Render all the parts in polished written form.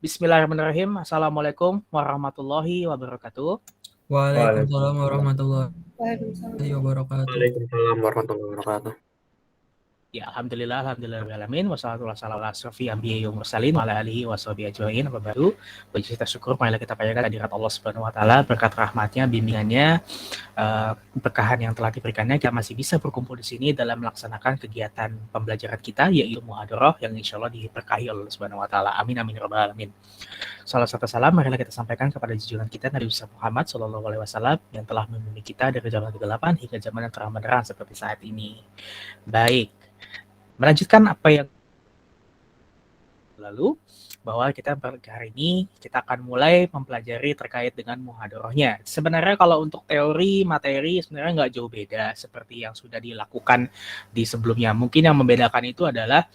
Bismillahirrahmanirrahim. Assalamualaikum warahmatullahi wabarakatuh. Waalaikumsalam Waalaikumsalam. warahmatullahi wabarakatuh. Waalaikumsalam warahmatullahi wabarakatuh. Ya, alhamdulillah, wassalatu wassalamu ala asrofil anbiya'i wal mursalin wa ala alihi washabihi ajmain. Apa baru? Puji kita syukur marilah kita panjatkan hadirat Allah Subhanahu wa taala, berkat rahmatnya, bimbingannya, berkahan yang telah diberikannya, kita masih bisa berkumpul di sini dalam melaksanakan kegiatan pembelajaran kita yaitu muhadharah yang insyaallah diberkahi oleh Allah Subhanahu wa taala. Amin amin ya rabbal alamin. Salah satu salam marilah kita sampaikan kepada junjungan kita Nabi Muhammad sallallahu alaihi wasallam yang telah membimbing kita dari zaman kegelapan hingga zaman yang terang benderang seperti saat ini. Baik. Melanjutkan apa yang lalu, bahwa kita hari ini kita akan mulai mempelajari terkait dengan muhadharahnya. Sebenarnya kalau untuk teori materi sebenarnya nggak jauh beda seperti yang sudah dilakukan di sebelumnya. Mungkin yang membedakan itu adalah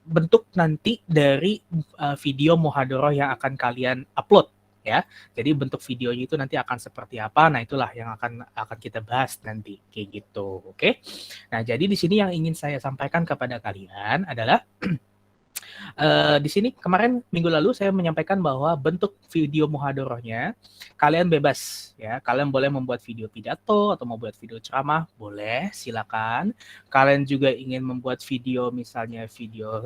bentuk nanti dari video muhadharah yang akan kalian upload. Ya, jadi bentuk videonya itu nanti akan seperti apa. Nah, itulah yang akan kita bahas nanti kayak gitu. Oke. Nah, jadi di sini yang ingin saya sampaikan kepada kalian adalah di sini kemarin minggu lalu saya menyampaikan bahwa bentuk video muhadharahnya kalian bebas ya. Kalian boleh membuat video pidato atau membuat video ceramah, boleh, silakan. Kalian juga ingin membuat video misalnya video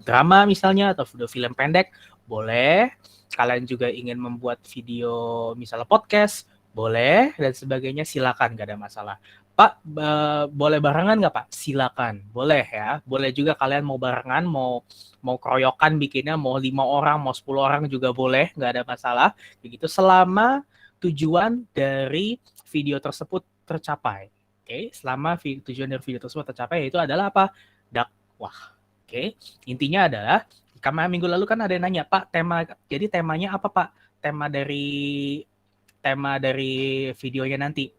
drama misalnya atau video film pendek, boleh. Kalian juga ingin membuat video misalnya podcast, boleh dan sebagainya, silakan, gak ada masalah. Pak, boleh barengan nggak Pak? Silakan, boleh ya. Boleh juga kalian mau barengan, mau keroyokan bikinnya, mau 5 orang, mau 10 orang juga boleh, nggak ada masalah. Begitu selama tujuan dari video tersebut tercapai. Oke, selama tujuan dari video tersebut tercapai yaitu adalah apa? Dakwah. Oke, intinya adalah karena minggu lalu kan ada yang nanya, Pak, temanya apa Pak? Tema dari videonya nanti.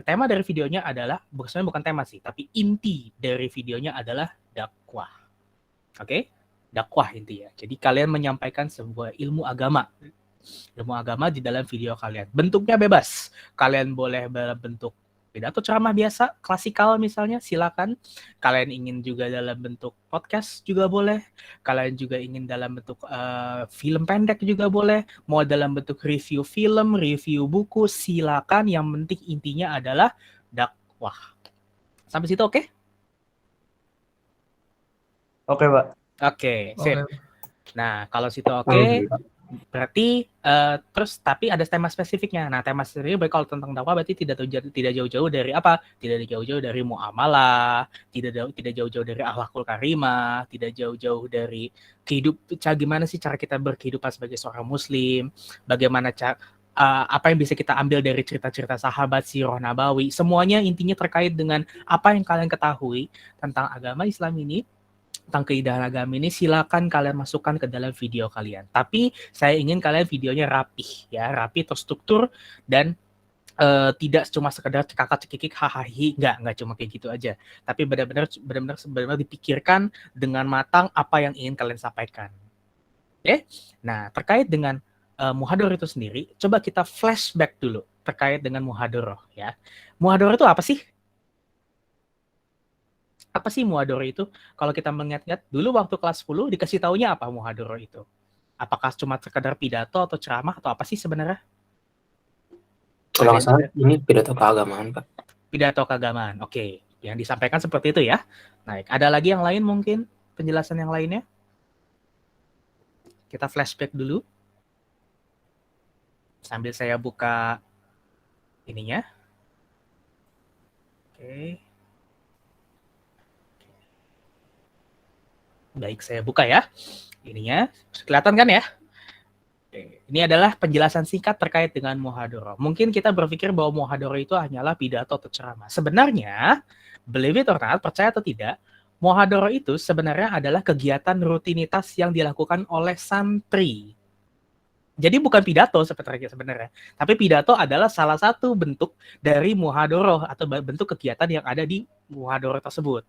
Tema dari videonya adalah, sebenarnya bukan tema sih, tapi inti dari videonya adalah dakwah. Oke? Dakwah intinya. Jadi kalian menyampaikan sebuah ilmu agama di dalam video kalian. Bentuknya bebas. Kalian boleh dalam bentuk pidato ceramah biasa, klasikal misalnya, silakan. Kalian ingin juga dalam bentuk podcast juga boleh. Kalian juga ingin dalam bentuk film pendek juga boleh. Mau dalam bentuk review film, review buku, silakan. Yang penting intinya adalah dakwah. Sampai situ oke? Oke, Pak. Oke, sip. Oke. Nah, kalau situ oke, berarti terus tapi ada tema spesifiknya. Nah, tema spesifiknya kalau tentang dakwah berarti tidak jauh-jauh dari apa? Tidak jauh-jauh dari muamalah, tidak jauh-jauh dari akhlakul karimah, tidak jauh-jauh dari gimana sih cara kita berkehidupan sebagai seorang muslim, bagaimana apa yang bisa kita ambil dari cerita-cerita sahabat, sirah nabawi. Semuanya intinya terkait dengan apa yang kalian ketahui tentang agama Islam ini, tentang keindahan agama ini, silakan kalian masukkan ke dalam video kalian. Tapi saya ingin kalian videonya rapih ya, rapi, terstruktur, dan tidak cuma sekedar cekakak cekikik hahaha, nggak cuma kayak gitu aja. Tapi benar-benar dipikirkan dengan matang apa yang ingin kalian sampaikan. Oke? Nah, terkait dengan muhadharah itu sendiri, coba kita flashback dulu terkait dengan muhadharah ya. Muhadharah itu apa sih? Apa sih muhadharah itu? Kalau kita mengingat-ingat dulu waktu kelas 10 dikasih taunya apa muhadharah itu? Apakah cuma sekedar pidato atau ceramah atau apa sih sebenarnya? Kalau nggak salah ini pidato keagamaan, Pak. Pidato keagamaan. Oke, yang disampaikan seperti itu ya. Nah, ada lagi yang lain mungkin penjelasan yang lainnya? Kita flashback dulu. Sambil saya buka ininya. Oke. Baik, saya buka ya. Ininya, kelihatan kan ya? Ini adalah penjelasan singkat terkait dengan muhadharah. Mungkin kita berpikir bahwa muhadharah itu hanyalah pidato atau ceramah. Sebenarnya, believe it or not, percaya atau tidak, muhadharah itu sebenarnya adalah kegiatan rutinitas yang dilakukan oleh santri. Jadi bukan pidato sebenarnya, tapi pidato adalah salah satu bentuk dari muhadharah atau bentuk kegiatan yang ada di muhadharah tersebut.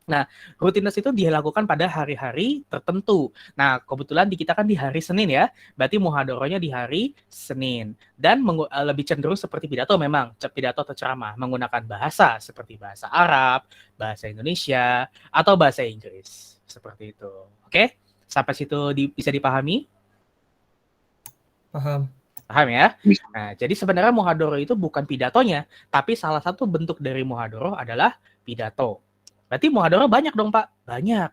Nah, rutinitas itu dilakukan pada hari-hari tertentu. Nah, kebetulan di kita kan di hari Senin ya, berarti muhadharahnya di hari Senin. Dan lebih cenderung seperti pidato memang, pidato atau ceramah, menggunakan bahasa seperti bahasa Arab, bahasa Indonesia, atau bahasa Inggris. Seperti itu. Oke? Sampai situ bisa dipahami? Paham. Paham ya? Nah, jadi sebenarnya muhadoro itu bukan pidatonya, tapi salah satu bentuk dari muhadoro adalah pidato. Berarti muhadoro banyak dong, Pak? Banyak.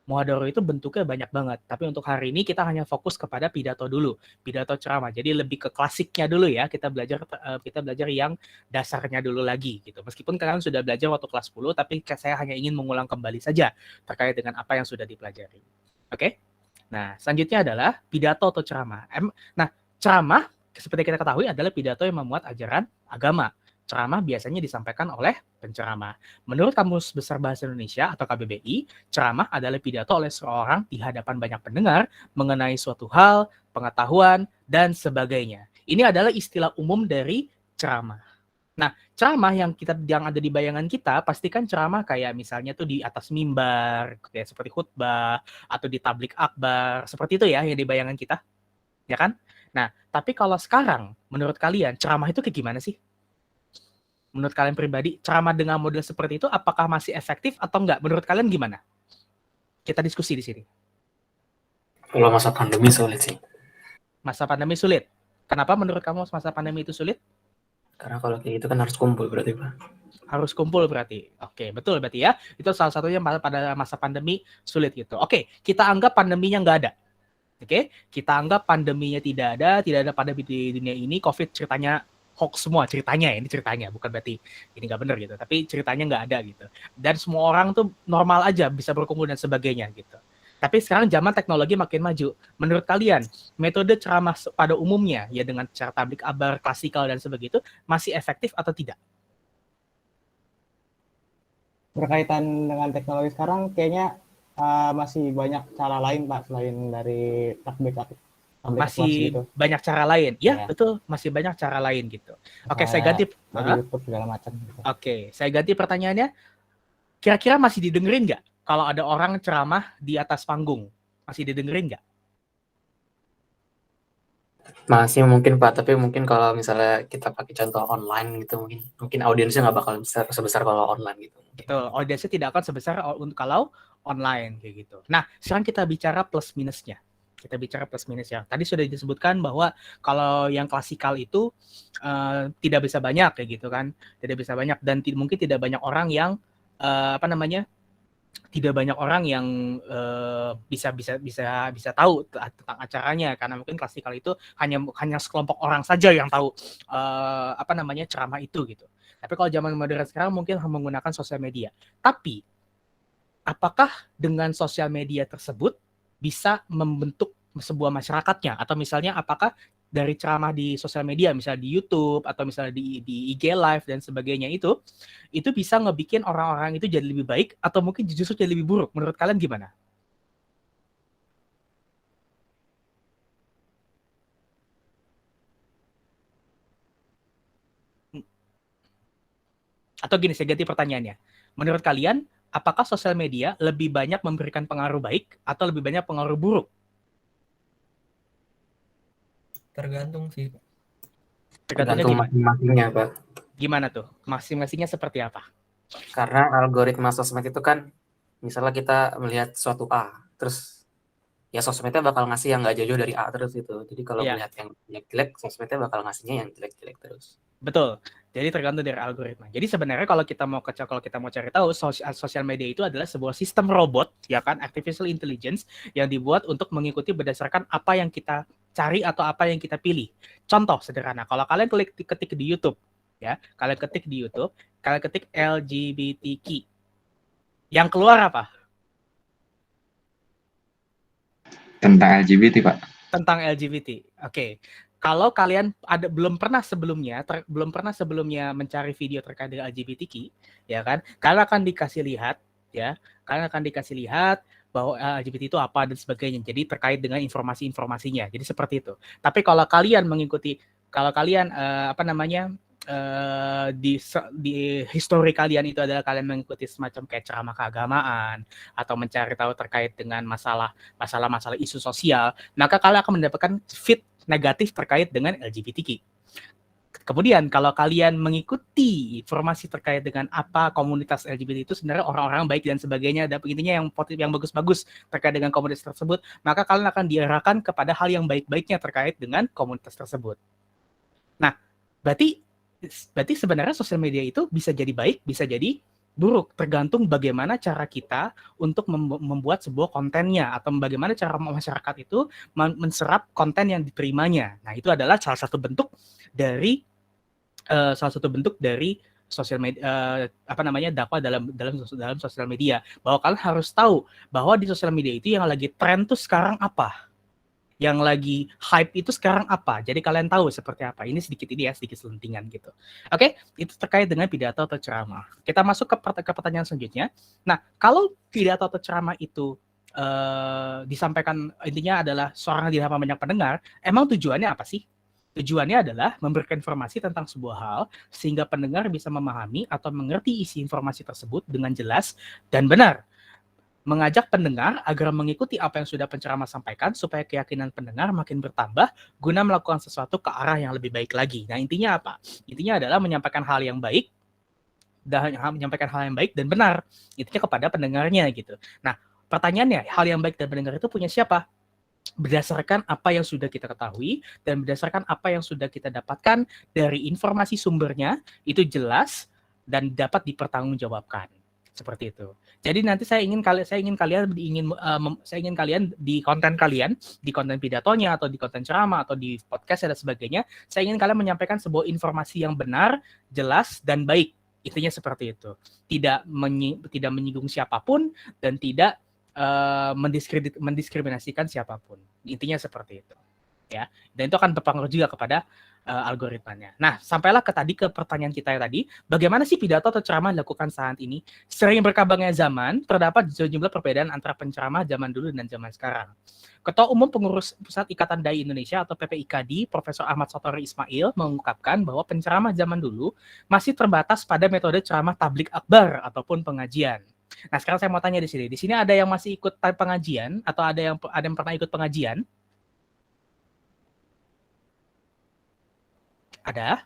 Muhadoro itu bentuknya banyak banget. Tapi untuk hari ini kita hanya fokus kepada pidato dulu, pidato ceramah. Jadi lebih ke klasiknya dulu ya. Kita belajar yang dasarnya dulu lagi gitu. Meskipun kalian sudah belajar waktu kelas 10, tapi saya hanya ingin mengulang kembali saja terkait dengan apa yang sudah dipelajari. Oke? Nah, selanjutnya adalah pidato atau ceramah. Nah, ceramah, seperti kita ketahui, adalah pidato yang memuat ajaran agama. Ceramah biasanya disampaikan oleh penceramah. Menurut Kamus Besar Bahasa Indonesia atau KBBI, ceramah adalah pidato oleh seorang di hadapan banyak pendengar mengenai suatu hal, pengetahuan, dan sebagainya. Ini adalah istilah umum dari ceramah. Nah, ceramah yang ada di bayangan kita, pastikan ceramah kayak misalnya tuh di atas mimbar, kayak seperti khutbah, atau di tablik akbar, seperti itu ya yang di bayangan kita. Ya kan? Nah, tapi kalau sekarang, menurut kalian, ceramah itu kayak gimana sih? Menurut kalian pribadi, ceramah dengan model seperti itu apakah masih efektif atau enggak? Menurut kalian gimana? Kita diskusi di sini. Kalau masa pandemi sulit sih. Masa pandemi sulit. Kenapa menurut kamu masa pandemi itu sulit? Karena kalau kayak gitu kan harus kumpul berarti, Pak. Harus kumpul berarti. Oke, betul berarti ya. Itu salah satunya pada masa pandemi sulit gitu. Oke, kita anggap pandeminya nggak ada. Oke, kita anggap pandeminya tidak ada pandemi di dunia ini, COVID ceritanya hoax semua ceritanya, ini ceritanya, bukan berarti ini nggak benar gitu, tapi ceritanya nggak ada gitu. Dan semua orang tuh normal aja, bisa berkumpul dan sebagainya gitu. Tapi sekarang zaman teknologi makin maju. Menurut kalian, metode ceramah pada umumnya, ya dengan cara tablik akbar, klasikal, dan sebagainya itu masih efektif atau tidak? Berkaitan dengan teknologi sekarang, kayaknya masih banyak cara lain, Pak, selain dari tablik masih gitu. Banyak cara lain. Ya, betul, masih banyak cara lain gitu. Oke, saya ganti YouTube segala macam gitu. Oke, saya ganti pertanyaannya. Kira-kira masih didengerin nggak kalau ada orang ceramah di atas panggung? Masih didengerin nggak? Masih mungkin, Pak, tapi mungkin kalau misalnya kita pakai contoh online gitu, mungkin audiensnya nggak bakal sebesar kalau online gitu. Betul, audiensnya tidak akan sebesar kalau online kayak gitu. Nah, sekarang kita bicara plus minusnya. Kita bicara plus minus ya. Tadi sudah disebutkan bahwa kalau yang klasikal itu tidak bisa banyak kayak gitu kan, tidak bisa banyak dan mungkin tidak banyak orang yang tidak banyak orang yang bisa tahu tentang acaranya, karena mungkin klasikal itu hanya sekelompok orang saja yang tahu ceramah itu gitu. Tapi kalau zaman modern sekarang mungkin menggunakan sosial media. Tapi apakah dengan sosial media tersebut bisa membentuk sebuah masyarakatnya, atau misalnya apakah dari ceramah di sosial media, misalnya di YouTube atau misalnya di IG Live dan sebagainya itu bisa ngebikin orang-orang itu jadi lebih baik atau mungkin justru jadi lebih buruk? Menurut kalian gimana? Atau gini, saya ganti pertanyaannya. Menurut kalian, apakah sosial media lebih banyak memberikan pengaruh baik atau lebih banyak pengaruh buruk? Tergantung sih. Tergantung masing-masingnya, Pak. Gimana tuh? Masing-masingnya seperti apa? Karena algoritma sosmed itu kan, misalnya kita melihat suatu A, terus ya sosmednya bakal ngasih yang nggak jauh-jauh dari A terus gitu. Jadi kalau melihat yang jelek, sosmednya bakal ngasihnya yang jelek-jelek terus. Betul. Jadi tergantung dari algoritma. Jadi sebenarnya kalau kita mau cari tahu, sosial media itu adalah sebuah sistem robot, ya kan, artificial intelligence yang dibuat untuk mengikuti berdasarkan apa yang kita cari atau apa yang kita pilih. Contoh sederhana, kalau kalian ketik di YouTube, ya, kalian ketik LGBTQ, yang keluar apa? Tentang LGBT, Pak. Tentang LGBT. Oke. Kalau kalian belum pernah sebelumnya mencari video terkait dengan LGBTQ, ya kan? Kalian akan dikasih lihat bahwa LGBT itu apa dan sebagainya. Jadi terkait dengan informasi-informasinya. Jadi seperti itu. Tapi kalau kalian di histori kalian itu adalah kalian mengikuti semacam kayak ceramah keagamaan atau mencari tahu terkait dengan masalah isu sosial, maka kalian akan mendapatkan feed negatif terkait dengan LGBTQ. Kemudian kalau kalian mengikuti informasi terkait dengan apa komunitas LGBT itu sebenarnya orang-orang baik dan sebagainya, dan intinya yang positif, yang bagus-bagus terkait dengan komunitas tersebut, maka kalian akan diarahkan kepada hal yang baik-baiknya terkait dengan komunitas tersebut. Nah, berarti sebenarnya sosial media itu bisa jadi baik, bisa jadi buruk, tergantung bagaimana cara kita untuk membuat sebuah kontennya, atau bagaimana cara masyarakat itu menserap konten yang diterimanya. Nah, itu adalah salah satu bentuk dari sosial media, dakwah dalam sosial media, bahwa kalian harus tahu bahwa di sosial media itu yang lagi tren tuh sekarang apa, yang lagi hype itu sekarang apa. Jadi kalian tahu seperti apa. Ini sedikit selentingan gitu. Oke, itu terkait dengan pidato atau ceramah. Kita masuk ke pertanyaan selanjutnya. Nah, kalau pidato atau ceramah itu disampaikan, intinya adalah seorang yang didengar banyak pendengar, emang tujuannya apa sih? Tujuannya adalah memberikan informasi tentang sebuah hal sehingga pendengar bisa memahami atau mengerti isi informasi tersebut dengan jelas dan benar. Mengajak pendengar agar mengikuti apa yang sudah penceramah sampaikan supaya keyakinan pendengar makin bertambah guna melakukan sesuatu ke arah yang lebih baik lagi. Nah, intinya apa? Intinya adalah menyampaikan hal yang baik dan benar. Intinya kepada pendengarnya gitu. Nah, pertanyaannya, hal yang baik dan pendengar itu punya siapa? Berdasarkan apa yang sudah kita ketahui dan berdasarkan apa yang sudah kita dapatkan dari informasi sumbernya, itu jelas dan dapat dipertanggungjawabkan. Seperti itu. Jadi nanti saya ingin kalian di konten kalian, di konten pidatonya atau di konten ceramah atau di podcast dan sebagainya, saya ingin kalian menyampaikan sebuah informasi yang benar, jelas dan baik. Intinya seperti itu. Tidak menyinggung siapapun dan tidak mendiskriminasikan siapapun. Intinya seperti itu. Ya. Dan itu akan berpengaruh juga kepada algoritmanya. Nah, sampailah ke pertanyaan kita tadi, bagaimana sih pidato atau ceramah dilakukan saat ini? Sering berkembangnya zaman, terdapat sejumlah perbedaan antara penceramah zaman dulu dan zaman sekarang. Ketua Umum Pengurus Pusat Ikatan Dai Indonesia atau PPIKD, Profesor Ahmad Satori Ismail, mengungkapkan bahwa penceramah zaman dulu masih terbatas pada metode ceramah tablik akbar ataupun pengajian. Nah, sekarang saya mau tanya di sini. Di sini ada yang masih ikut pengajian atau ada yang pernah ikut pengajian? Ada?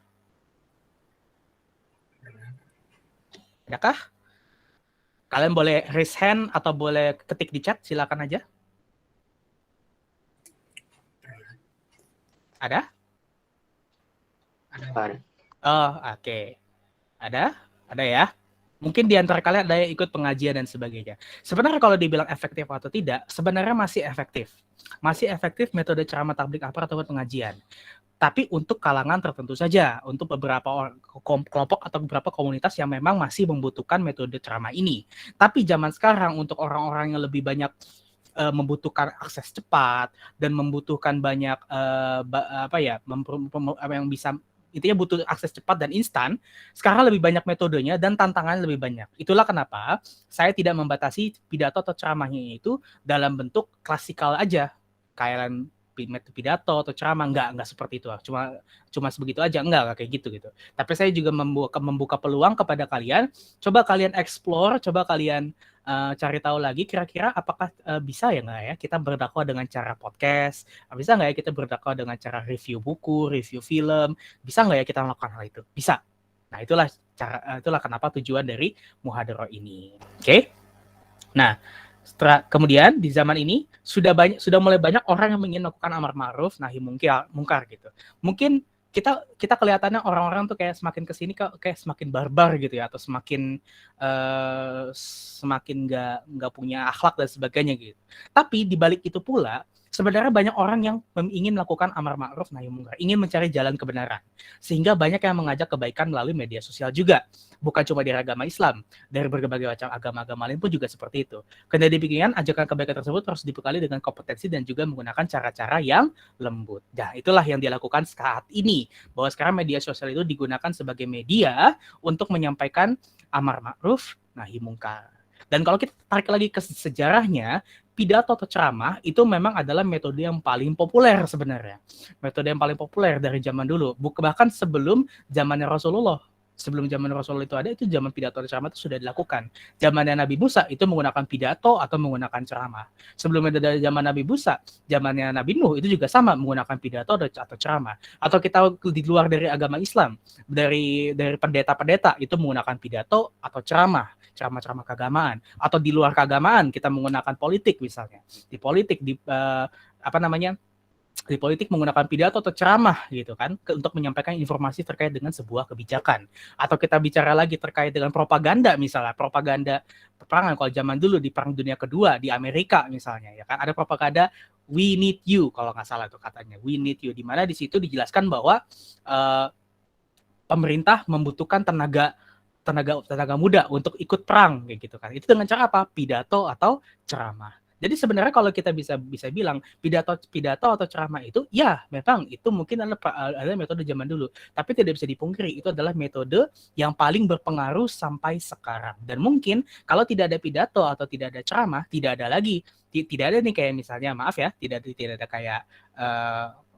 Adakah? Kalian boleh raise hand atau boleh ketik di chat, silakan aja. Ada? Ada. Oh, oke. Ada? Ada ya? Mungkin di antara kalian ada yang ikut pengajian dan sebagainya. Sebenarnya kalau dibilang efektif atau tidak, sebenarnya masih efektif. Masih efektif metode ceramah tablik akbar atau pengajian. Tapi untuk kalangan tertentu saja, untuk beberapa kelompok atau beberapa komunitas yang memang masih membutuhkan metode ceramah ini. Tapi zaman sekarang untuk orang-orang yang lebih banyak membutuhkan akses cepat dan membutuhkan banyak yang bisa, intinya butuh akses cepat dan instan, sekarang lebih banyak metodenya dan tantangannya lebih banyak. Itulah kenapa saya tidak membatasi pidato atau ceramahnya itu dalam bentuk klasikal aja, kayak pidato atau ceramah, enggak seperti itu, cuma sebegitu aja, enggak kayak gitu. Tapi saya juga membuka peluang kepada kalian, coba kalian explore, coba kalian cari tahu lagi kira-kira apakah bisa ya nggak ya kita berdakwah dengan cara podcast, bisa nggak ya kita berdakwah dengan cara review buku, review film, bisa nggak ya kita melakukan hal itu? Bisa. Nah, itulah kenapa tujuan dari Muhadharah ini. Oke? Nah, kemudian di zaman ini sudah mulai banyak orang yang ingin melakukan amar ma'ruf nahi mungkar gitu. Mungkin kita kelihatannya orang-orang tuh kayak semakin kesini kayak semakin barbar gitu ya, atau semakin nggak punya akhlak dan sebagainya gitu. Tapi di balik itu pula sebenarnya banyak orang yang ingin melakukan amar ma'ruf nahi mungkar, ingin mencari jalan kebenaran. Sehingga banyak yang mengajak kebaikan melalui media sosial juga. Bukan cuma dari agama Islam, dari berbagai macam agama-agama lain pun juga seperti itu. Karena dipikirkan ajakan kebaikan tersebut harus dibekali dengan kompetensi dan juga menggunakan cara-cara yang lembut. Nah, itulah yang dilakukan saat ini. Bahwa sekarang media sosial itu digunakan sebagai media untuk menyampaikan amar ma'ruf nahi mungkar. Dan kalau kita tarik lagi ke sejarahnya, pidato atau ceramah itu memang adalah metode yang paling populer sebenarnya. Metode yang paling populer dari zaman dulu, bahkan sebelum zamannya Rasulullah. Sebelum zaman Rasul itu ada, itu zaman pidato dan ceramah itu sudah dilakukan. Zamannya Nabi Musa itu menggunakan pidato atau menggunakan ceramah. Sebelumnya dari zaman Nabi Musa, zamannya Nabi Nuh itu juga sama menggunakan pidato atau ceramah. Atau kita di luar dari agama Islam, dari pendeta-pendeta itu menggunakan pidato atau ceramah keagamaan. Atau di luar keagamaan kita menggunakan politik misalnya. Di politik di politik menggunakan pidato atau ceramah gitu kan untuk menyampaikan informasi terkait dengan sebuah kebijakan. Atau kita bicara lagi terkait dengan propaganda, misalnya propaganda peperangan. Kalau zaman dulu di Perang Dunia Kedua di Amerika misalnya, ya kan, ada propaganda "we need you" kalau nggak salah itu katanya, "we need you", di mana di situ dijelaskan bahwa pemerintah membutuhkan tenaga muda untuk ikut perang kayak gitu kan. Itu dengan cara apa? Pidato atau ceramah. Jadi sebenarnya kalau kita bisa bilang pidato atau ceramah itu, ya memang itu mungkin adalah metode zaman dulu, tapi tidak bisa dipungkiri itu adalah metode yang paling berpengaruh sampai sekarang. Dan mungkin kalau tidak ada pidato atau tidak ada ceramah, tidak ada nih kayak misalnya, maaf ya, tidak ada kayak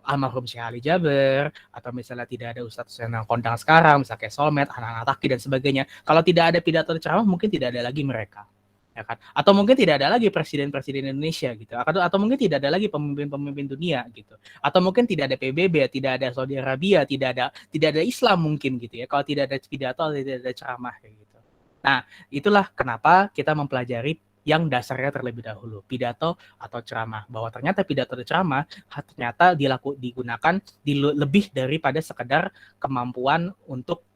almarhum Syekh Ali Jaber, atau misalnya tidak ada ustadz yang kondang sekarang, misalnya kayak Solmed, anak-anak Taki dan sebagainya. Kalau tidak ada pidato dan ceramah, mungkin tidak ada lagi mereka. Ya kan? Atau mungkin tidak ada lagi presiden-presiden Indonesia gitu, atau mungkin tidak ada lagi pemimpin-pemimpin dunia gitu, atau mungkin tidak ada PBB, tidak ada Saudi Arabia, tidak ada Islam mungkin gitu ya, kalau tidak ada pidato, tidak ada ceramah kayak gitu. Nah, itulah kenapa kita mempelajari yang dasarnya terlebih dahulu, pidato atau ceramah, bahwa ternyata pidato dan ceramah ternyata digunakan lebih daripada sekedar kemampuan untuk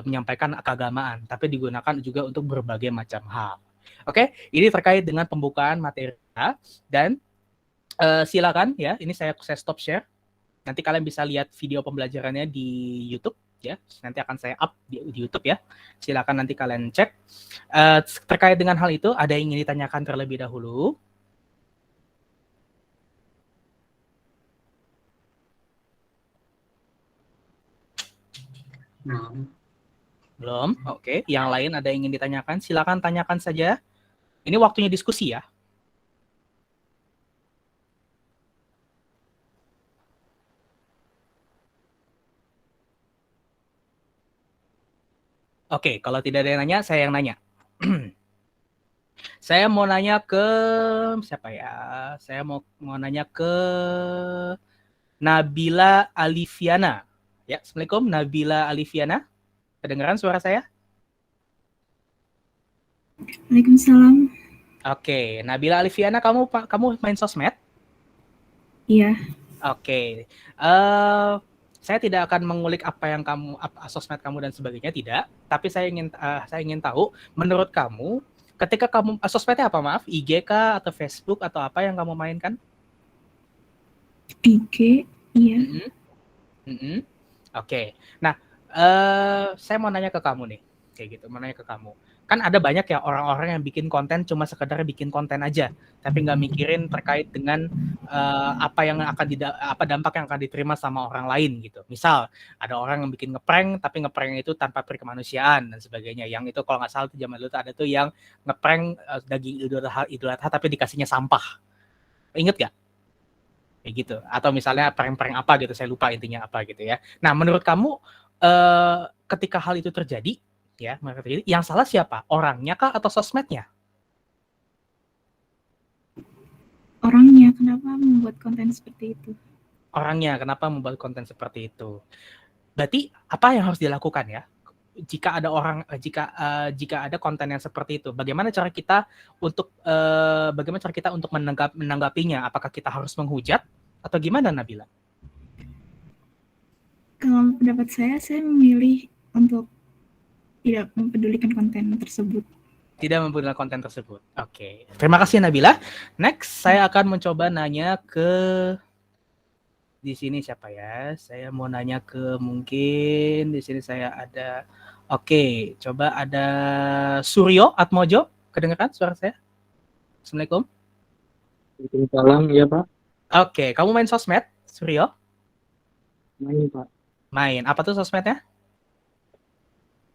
menyampaikan keagamaan, tapi digunakan juga untuk berbagai macam hal. Oke, ini terkait dengan pembukaan materi dan silakan ya, ini saya stop share. Nanti kalian bisa lihat video pembelajarannya di YouTube ya. Nanti akan saya up di YouTube ya. Silakan nanti kalian cek. Terkait dengan hal itu, ada yang ingin ditanyakan terlebih dahulu? Belum? Oke. Yang lain ada yang ingin ditanyakan? Silakan tanyakan saja. Ini waktunya diskusi ya. Oke, kalau tidak ada yang nanya, saya yang nanya. Saya mau nanya ke siapa ya? Saya mau nanya ke Nabila Alifiana. Ya, Assalamualaikum Nabila Alifiana. Kedengaran suara saya? Waalaikumsalam. Oke, Nabila Alifiana, kamu main sosmed? Iya. Oke. Saya tidak akan mengulik sosmed kamu dan sebagainya, tidak. Tapi saya ingin tahu, menurut kamu, ketika kamu sosmednya apa, maaf, IG kah atau Facebook atau apa yang kamu mainkan? IG, iya. Oke. Nah, saya mau nanya ke kamu nih, kayak gitu. Mau nanya ke kamu. Kan ada banyak ya orang-orang yang bikin konten cuma sekedar bikin konten aja, tapi nggak mikirin terkait dengan apa dampak yang akan diterima sama orang lain gitu. Misal ada orang yang bikin ngeprank, tapi ngeprank itu tanpa perkemanusiaan dan sebagainya. Yang itu kalau nggak salah zaman dulu ada tuh yang ngeprank daging Idul Adha tapi dikasihnya sampah. Ingat gak? Kayak gitu. Atau misalnya prank-prank apa gitu, saya lupa intinya apa gitu ya. Nah, menurut kamu ketika hal itu terjadi, ya, yang salah siapa? Orangnya kah atau sosmednya? Orangnya, kenapa membuat konten seperti itu? Orangnya, kenapa membuat konten seperti itu? Berarti apa yang harus dilakukan ya? Jika ada konten yang seperti itu, bagaimana cara kita untuk menanggapinya? Apakah kita harus menghujat atau gimana, Nabila? Kalau pendapat saya memilih untuk tidak mempedulikan konten tersebut. Tidak mempedulikan konten tersebut. Oke. Terima kasih, Nabila. Next, saya akan mencoba nanya ke di sini siapa ya? Saya mau nanya ke mungkin di sini saya ada. Oke, coba ada Suryo Atmojo. Kedengaran suara saya? Assalamualaikum. Waalaikumsalam, ya Pak. Oke, kamu main sosmed, Suryo? Main Pak. Main. Apa tuh sosmednya?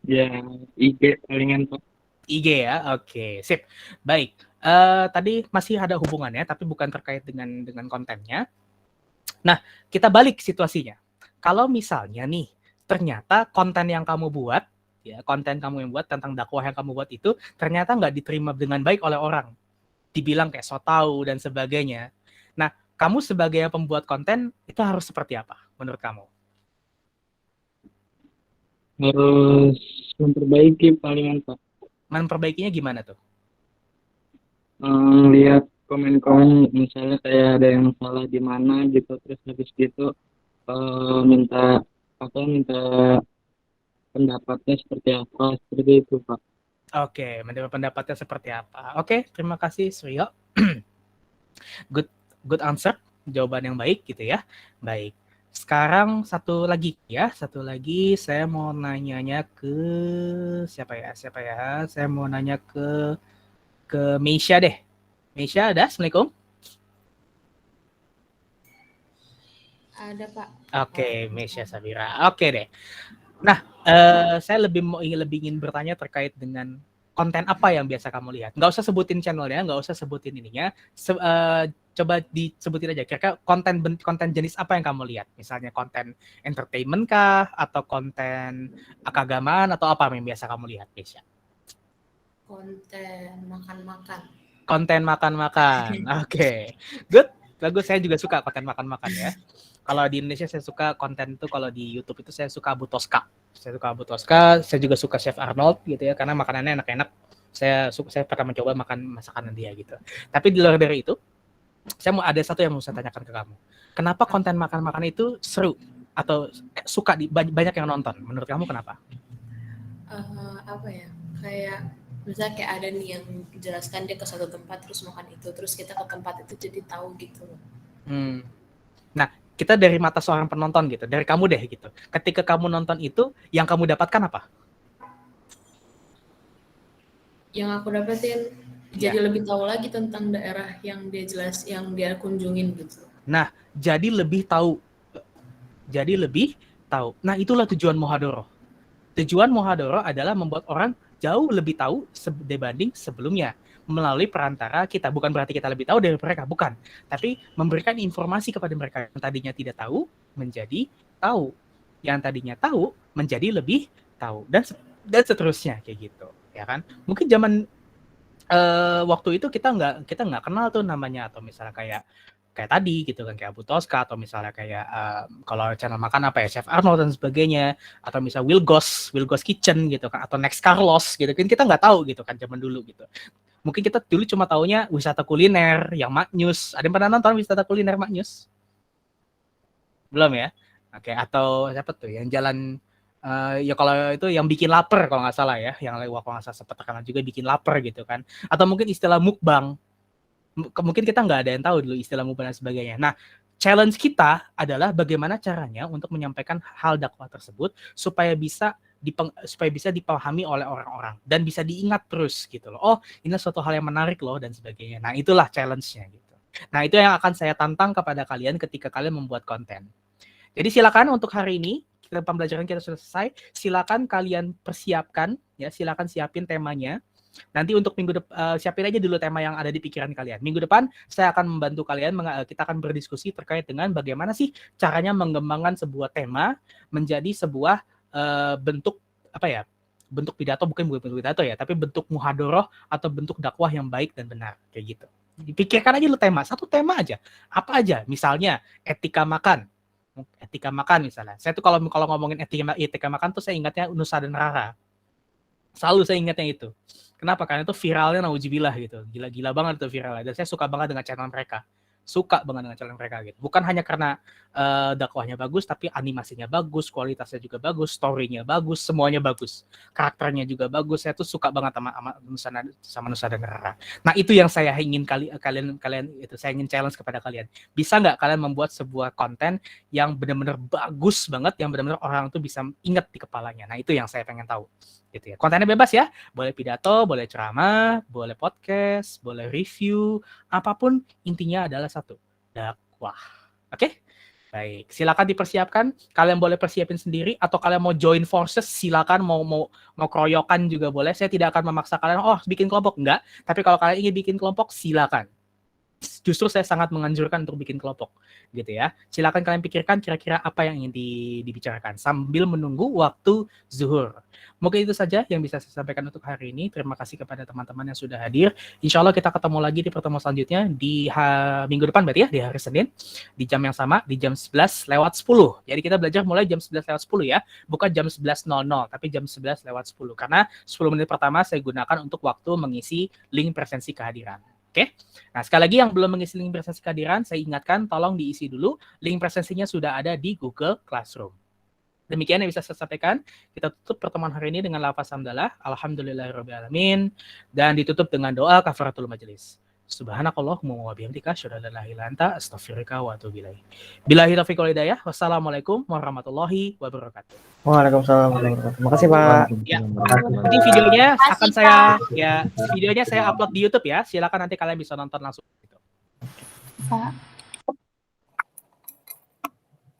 Ya, IG palingan Pak. IG ya, oke, sip. Baik, tadi masih ada hubungannya, tapi bukan terkait dengan kontennya. Nah, kita balik situasinya. Kalau misalnya nih, ternyata konten yang kamu buat, ya konten kamu yang buat tentang dakwah yang kamu buat itu ternyata nggak diterima dengan baik oleh orang, dibilang kayak so tahu dan sebagainya. Nah, kamu sebagai pembuat konten itu harus seperti apa menurut kamu? Harus memperbaiki palingan Pak. Memperbaikinya gimana tuh? Lihat komen-komen misalnya kayak ada yang salah di mana gitu, terus habis gitu minta pendapatnya seperti apa, seperti itu Pak. Oke, menurut pendapatnya seperti apa? Oke, terima kasih Suryo. Good answer, jawaban yang baik gitu ya. Baik. Sekarang satu lagi saya mau nanyanya ke siapa ya? Saya mau nanya ke Meisha deh. Meisha ada? Assalamualaikum. Ada Pak. Oke, Meisha Sabira. Oke deh. Nah, saya lebih ingin bertanya terkait dengan konten apa yang biasa kamu lihat. Nggak usah sebutin channelnya, nggak usah sebutin ininya. Coba disebutin aja. Kira-kira konten jenis apa yang kamu lihat? Misalnya konten entertainment kah, atau konten keagamaan, atau apa yang biasa kamu lihat, Meisha? Konten makan-makan. Konten makan-makan. Oke. Good. Bagus, saya juga suka konten makan-makan ya. Kalau di Indonesia saya suka konten itu, kalau di YouTube itu saya suka Abu Tosca. Saya juga suka Chef Arnold gitu ya, karena makanannya enak-enak. Saya pernah mencoba makan masakan dia gitu. Tapi di luar dari itu, saya mau ada satu yang mau saya tanyakan ke kamu. Kenapa konten makan-makan itu seru atau suka banyak yang nonton? Menurut kamu kenapa? Apa ya? Kayak misalnya kayak ada nih yang jelaskan dia ke satu tempat terus makan itu, terus kita ke tempat itu jadi tahu gitu. Nah, kita dari mata seorang penonton gitu, dari kamu deh gitu. Ketika kamu nonton itu, yang kamu dapatkan apa? Yang aku dapetin jadi lebih tahu lagi tentang daerah yang dia kunjungin gitu. Nah, jadi lebih tahu. Nah, itulah tujuan Muhadoroh. Tujuan Muhadoroh adalah membuat orang jauh lebih tahu dibanding sebelumnya melalui perantara kita. Bukan berarti kita lebih tahu dari mereka, bukan. Tapi memberikan informasi kepada mereka yang tadinya tidak tahu menjadi tahu, yang tadinya tahu menjadi lebih tahu, dan seterusnya kayak gitu, ya kan? Mungkin zaman waktu itu kita nggak kenal tuh namanya, atau misalnya kayak tadi gitu kan, kayak Abu Tosca, atau misalnya kayak kalau channel makan apa ya, Chef Arnold dan sebagainya, atau misalnya Wilgos Kitchen gitu kan, atau Next Carlos gitu kan, kita nggak tahu gitu kan zaman dulu gitu. Mungkin kita dulu cuma taunya wisata kuliner yang Maknyus. Ada yang pernah nonton wisata kuliner Maknyus? Belum ya? Oke, atau siapa tuh yang jalan ya kalau itu yang bikin lapar kalau nggak salah ya, yang lewat kalau nggak salah sempat terkenal juga bikin lapar gitu kan. Atau mungkin istilah mukbang. Mungkin kita nggak ada yang tahu dulu istilah mukbang dan sebagainya. Nah, challenge kita adalah bagaimana caranya untuk menyampaikan hal dakwah tersebut supaya bisa dipahami oleh orang-orang dan bisa diingat terus gitu loh. Oh, ini suatu hal yang menarik loh dan sebagainya. Nah, itulah challenge-nya gitu. Nah, itu yang akan saya tantang kepada kalian ketika kalian membuat konten. Jadi silakan untuk hari ini, pembelajaran kita sudah selesai. Silakan kalian persiapkan ya, silakan siapin temanya. Nanti untuk minggu depan siapin aja dulu tema yang ada di pikiran kalian. Minggu depan saya akan membantu kalian, kita akan berdiskusi terkait dengan bagaimana sih caranya mengembangkan sebuah tema menjadi sebuah bentuk apa ya? Bentuk pidato, bukan bentuk pidato ya, tapi bentuk muhadoroh atau bentuk dakwah yang baik dan benar kayak gitu. Dipikirkan aja dulu tema, satu tema aja. Apa aja? Misalnya etika makan misalnya. Saya tuh kalau ngomongin etika makan tuh saya ingatnya Nusa dan Rara. Selalu saya ingatnya itu. Kenapa? Karena itu viralnya nauzubillah gitu. Gila-gila banget itu viralnya. Dan saya suka banget dengan channel mereka. Gitu. Bukan hanya karena dakwahnya bagus, tapi animasinya bagus, kualitasnya juga bagus, story-nya bagus, semuanya bagus. Karakternya juga bagus. Saya tuh suka banget sama Nusa dan Rara. Nah, itu yang saya ingin kalian itu saya ingin challenge kepada kalian. Bisa nggak kalian membuat sebuah konten yang benar-benar bagus banget, yang benar-benar orang tuh bisa ingat di kepalanya. Nah, itu yang saya pengen tahu. Gitu ya. Kontennya bebas ya. Boleh pidato, boleh ceramah, boleh podcast, boleh review, apapun, intinya adalah satu, dakwah. Oke? Baik, silakan dipersiapkan. Kalian boleh persiapin sendiri atau kalian mau join forces, silakan mau keroyokan juga boleh. Saya tidak akan memaksa kalian bikin kelompok, enggak. Tapi kalau kalian ingin bikin kelompok, silakan. justru saya sangat menganjurkan untuk bikin kelompok gitu ya. Silakan kalian pikirkan kira-kira apa yang ingin dibicarakan sambil menunggu waktu zuhur. Mungkin itu saja yang bisa saya sampaikan untuk hari ini. Terima kasih kepada teman-teman yang sudah hadir. Insya Allah kita ketemu lagi di pertemuan selanjutnya di minggu depan berarti ya, di hari Senin di jam yang sama, di jam 11:10. Jadi kita belajar mulai jam 11:10 ya, bukan jam 11:00 tapi jam 11:10 karena 10 menit pertama saya gunakan untuk waktu mengisi link presensi kehadiran. Oke. Nah, sekali lagi yang belum mengisi link presensi kehadiran, saya ingatkan tolong diisi dulu. Link presensinya sudah ada di Google Classroom. Demikian yang bisa saya sampaikan. Kita tutup pertemuan hari ini dengan lafaz hamdalah, alhamdulillahirabbil alamin, dan ditutup dengan doa kafaratul majelis. Subhanakallahumma wa bihamdika asyhadu an la ilaha illa anta astaghfiruka wa atubu ilaik. Billahi taufiq wal hidayah. Wassalamualaikum warahmatullahi wabarakatuh. Waalaikumsalam warahmatullahi wabarakatuh. Makasih Pak. Ya, nanti videonya akan videonya saya upload di YouTube ya. Silakan nanti kalian bisa nonton langsung. Pak.